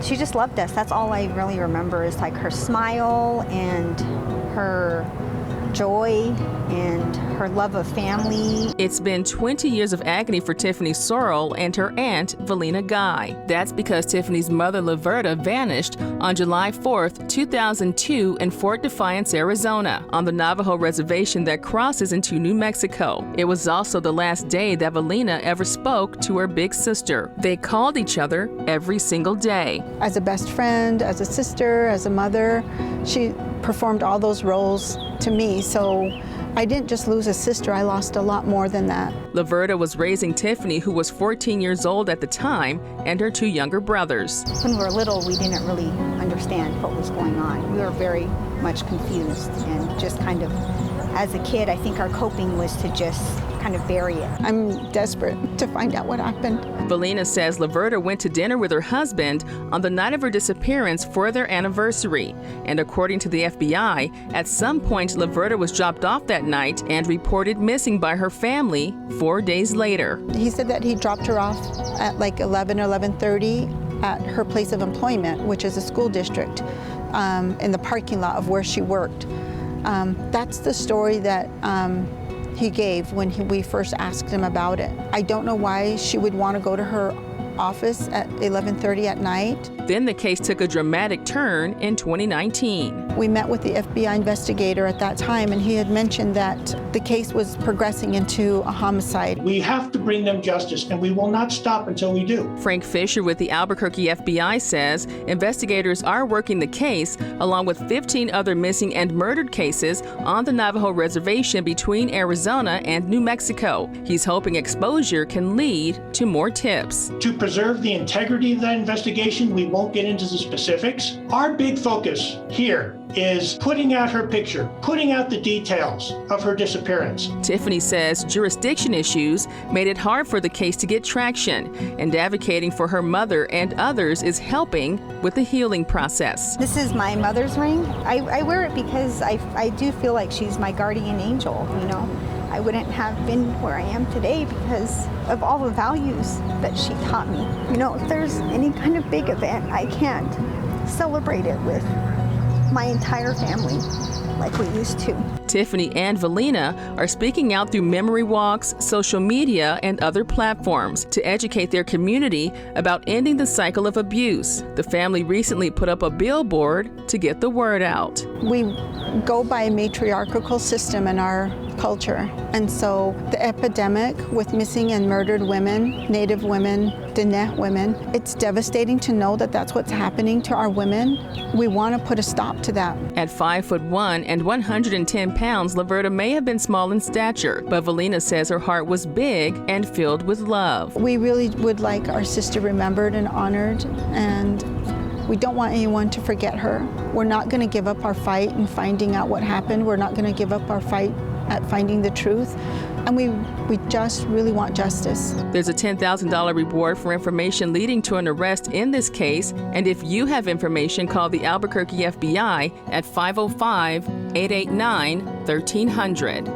she just loved us. That's all I really remember is like her smile and her joy and her love of family. It's been 20 years of agony for Tiffany Sorrell and her aunt, Valina Guy. That's because Tiffany's mother, Laverda, vanished on July 4th, 2002 in Fort Defiance, Arizona, on the Navajo reservation that crosses into New Mexico. It was also the last day that Valina ever spoke to her big sister. They called each other every single day. As a best friend, as a sister, as a mother, she performed all those roles to me, so I didn't just lose a sister, I lost a lot more than that. Laverda was raising Tiffany, who was 14 years old at the time, and her two younger brothers. When we were little, we didn't really understand what was going on. We were very much confused, and just kind of, as a kid, I think our coping was to just kind of bury it. I'm desperate to find out what happened. Valina says Laverda went to dinner with her husband on the night of her disappearance for their anniversary. And according to the FBI, at some point Laverda was dropped off that night and reported missing by her family 4 days later. He said that he dropped her off at like 11 or 11:30 at her place of employment, which is a school district, in the parking lot of where she worked. That's the story that he gave when we first asked him about it. I don't know why she would want to go to her office at 11:30 at night. Then the case took a dramatic turn in 2019. We met with the FBI investigator at that time, and he had mentioned that the case was progressing into a homicide. We have to bring them justice, and we will not stop until we do. Frank Fisher with the Albuquerque FBI says investigators are working the case along with 15 other missing and murdered cases on the Navajo reservation between Arizona and New Mexico. He's hoping exposure can lead to more tips. To preserve the integrity of that investigation, we won't get into the specifics. Our big focus here is putting out her picture, putting out the details of her disappearance. Tiffany says jurisdiction issues made it hard for the case to get traction, and advocating for her mother and others is helping with the healing process. This is my mother's ring. I wear it because I do feel like she's my guardian angel, you know. I wouldn't have been where I am today because of all the values that she taught me. You know, if there's any kind of big event, I can't celebrate it with my entire family like we used to. Tiffany and Valina are speaking out through memory walks, social media, and other platforms to educate their community about ending the cycle of abuse. The family recently put up a billboard to get the word out. We go by a matriarchal system in our culture, and so the epidemic with missing and murdered women, Native women, Diné women, it's devastating to know that that's what's happening to our women. We want to put a stop to that. At 5'1" and 110 pounds, Laverda may have been small in stature, but Valina says her heart was big and filled with love. We really would like our sister remembered and honored, and we don't want anyone to forget her. We're not going to give up our fight in finding out what happened. We're not going to give up our fight at finding the truth. And we just really want justice. There's a $10,000 reward for information leading to an arrest in this case. And if you have information, call the Albuquerque FBI at 505-889-1300.